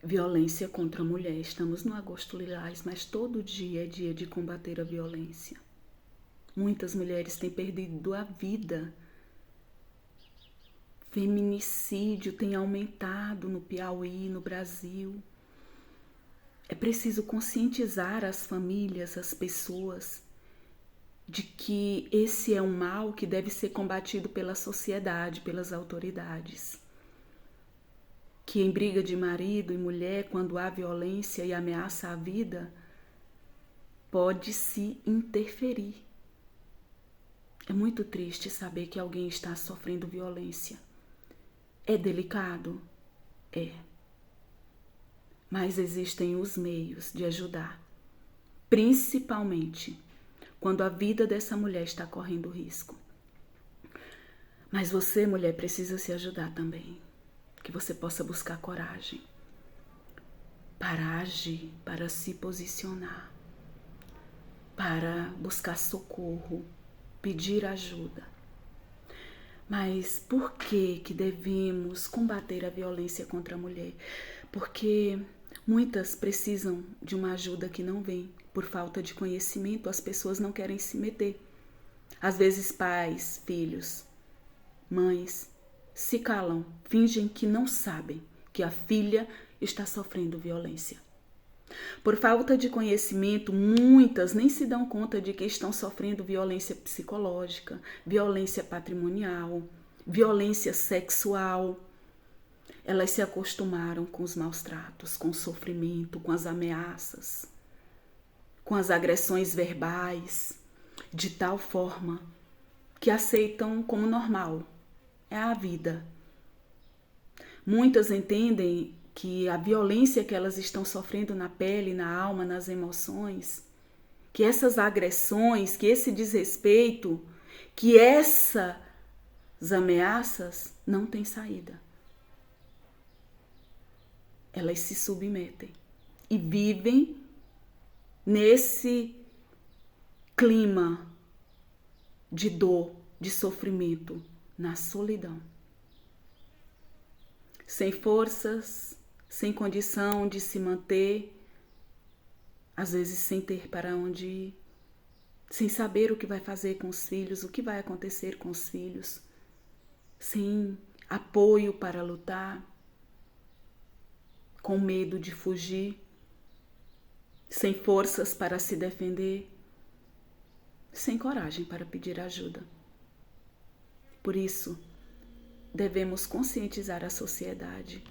Violência contra a mulher. Estamos no Agosto Lilás, mas todo dia é dia de combater a violência. Muitas mulheres têm perdido a vida. Feminicídio tem aumentado no Piauí, no Brasil. É preciso conscientizar as famílias, as pessoas, de que esse é um mal que deve ser combatido pela sociedade, pelas autoridades. Que em briga de marido e mulher, quando há violência e ameaça à vida, pode-se interferir. É muito triste saber que alguém está sofrendo violência. É delicado? É. Mas existem os meios de ajudar, principalmente quando a vida dessa mulher está correndo risco. Mas você, mulher, precisa se ajudar também. Que você possa buscar coragem para agir, para se posicionar, para buscar socorro, pedir ajuda. Mas por que devemos combater a violência contra a mulher? Porque muitas precisam de uma ajuda que não vem. Por falta de conhecimento, as pessoas não querem se meter. Às vezes pais, filhos, mães se calam, fingem que não sabem que a filha está sofrendo violência. Por falta de conhecimento, muitas nem se dão conta de que estão sofrendo violência psicológica, violência patrimonial, violência sexual. Elas se acostumaram com os maus tratos, com o sofrimento, com as ameaças, com as agressões verbais, de tal forma que aceitam como normal. É a vida. Muitas entendem que a violência que elas estão sofrendo na pele, na alma, nas emoções, que essas agressões, que esse desrespeito, que essas ameaças não têm saída. Elas se submetem e vivem nesse clima de dor, de sofrimento, na solidão. Sem forças, sem condição de se manter, às vezes sem ter para onde ir, sem saber o que vai fazer com os filhos, o que vai acontecer com os filhos, sem apoio para lutar, com medo de fugir, sem forças para se defender, sem coragem para pedir ajuda. Por isso, devemos conscientizar a sociedade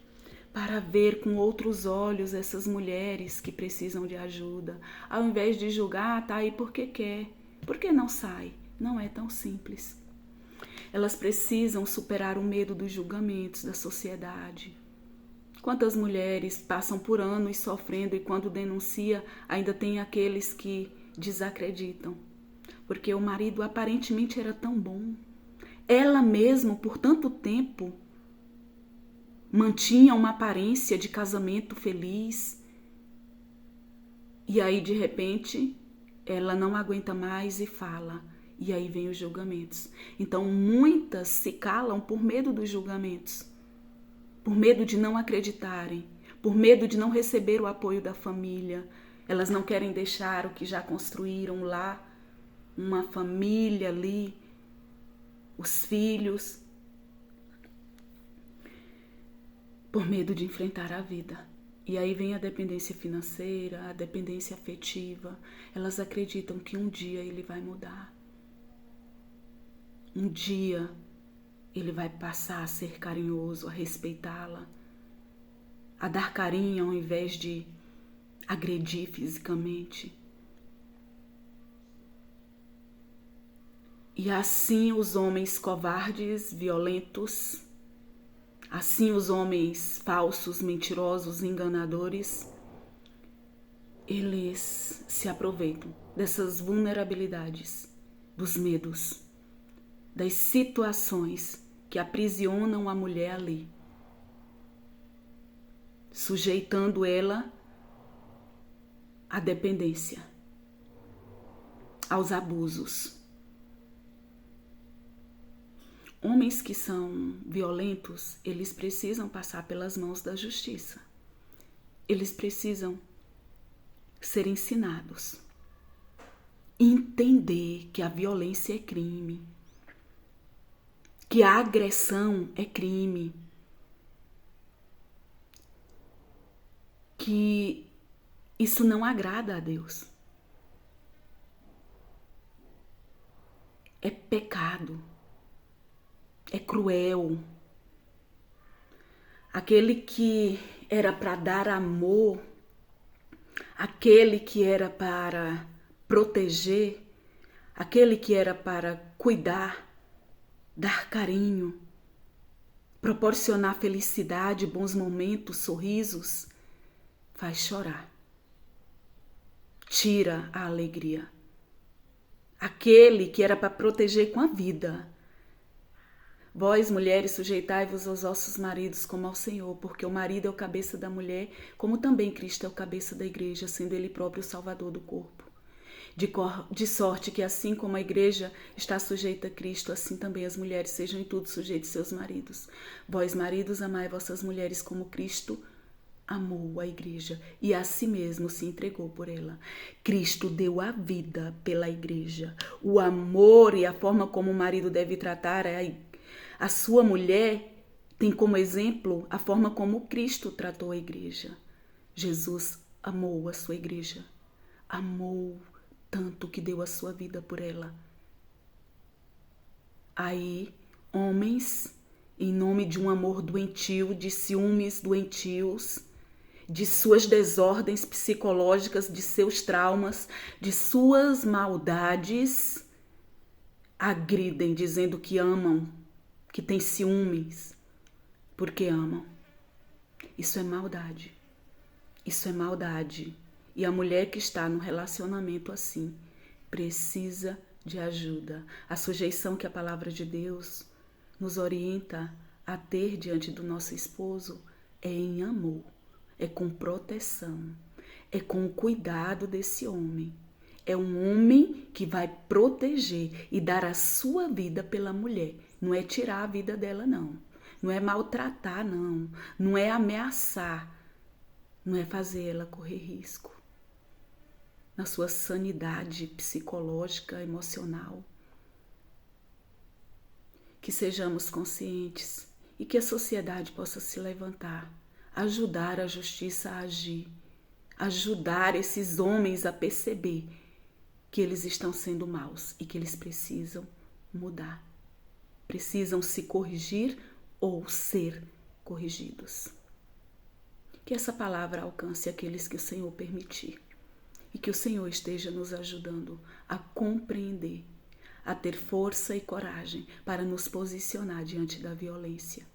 para ver com outros olhos essas mulheres que precisam de ajuda, ao invés de julgar, tá aí porque quer, porque não sai. Não é tão simples. Elas precisam superar o medo dos julgamentos da sociedade. Quantas mulheres passam por anos sofrendo e quando denuncia ainda tem aqueles que desacreditam, porque o marido aparentemente era tão bom. Ela mesma, por tanto tempo, mantinha uma aparência de casamento feliz. E aí, de repente, ela não aguenta mais e fala. E aí vem os julgamentos. Então, muitas se calam por medo dos julgamentos, por medo de não acreditarem, por medo de não receber o apoio da família. Elas não querem deixar o que já construíram lá, uma família ali, os filhos, por medo de enfrentar a vida. E aí vem a dependência financeira, a dependência afetiva. Elas acreditam que um dia ele vai mudar. Um dia ele vai passar a ser carinhoso, a respeitá-la, a dar carinho ao invés de agredir fisicamente. E assim os homens covardes, violentos, assim os homens falsos, mentirosos, enganadores, eles se aproveitam dessas vulnerabilidades, dos medos, das situações que aprisionam a mulher ali, sujeitando ela à dependência, aos abusos. Homens que são violentos, eles precisam passar pelas mãos da justiça. eles precisam ser ensinados. Entender que a violência é crime, que a agressão é crime, que isso não agrada a Deus. É pecado, é cruel. Aquele que era para dar amor, aquele que era para proteger, aquele que era para cuidar, dar carinho, proporcionar felicidade, bons momentos, sorrisos, faz chorar. Tira a alegria. Aquele que era para proteger com a vida. Vós, mulheres, sujeitai-vos aos vossos maridos como ao Senhor, porque o marido é o cabeça da mulher, como também Cristo é o cabeça da igreja, sendo ele próprio o salvador do corpo. De sorte que assim como a igreja está sujeita a Cristo, assim também as mulheres sejam em tudo sujeitas a seus maridos. Vós, maridos, amai vossas mulheres como Cristo amou a igreja e a si mesmo se entregou por ela. Cristo deu a vida pela igreja. O amor e a forma como o marido deve tratar a sua mulher tem como exemplo a forma como Cristo tratou a igreja. Jesus amou a sua igreja. Amou tanto que deu a sua vida por ela. Aí, homens, em nome de um amor doentio, de ciúmes doentios, de suas desordens psicológicas, de seus traumas, de suas maldades, agridem dizendo que amam, que têm ciúmes, porque amam. Isso é maldade. Isso é maldade. E a mulher que está no relacionamento assim precisa de ajuda. A sujeição que a palavra de Deus nos orienta a ter diante do nosso esposo é em amor, é com proteção, é com o cuidado desse homem. É um homem que vai proteger e dar a sua vida pela mulher. Não é tirar a vida dela, não. Não é maltratar, não. Não é ameaçar. Não é fazer ela correr risco na sua sanidade psicológica, emocional. Que sejamos conscientes e que a sociedade possa se levantar, ajudar a justiça a agir, ajudar esses homens a perceber que eles estão sendo maus e que eles precisam mudar, precisam se corrigir ou ser corrigidos. Que essa palavra alcance aqueles que o Senhor permitir e que o Senhor esteja nos ajudando a compreender, a ter força e coragem para nos posicionar diante da violência,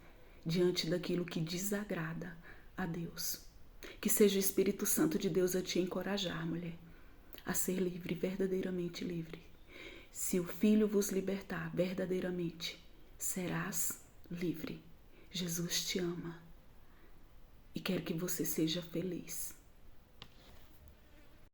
diante daquilo que desagrada a Deus. Que seja o Espírito Santo de Deus a te encorajar, mulher, a ser livre, verdadeiramente livre. Se o Filho vos libertar verdadeiramente, serás livre. Jesus te ama e quer que você seja feliz.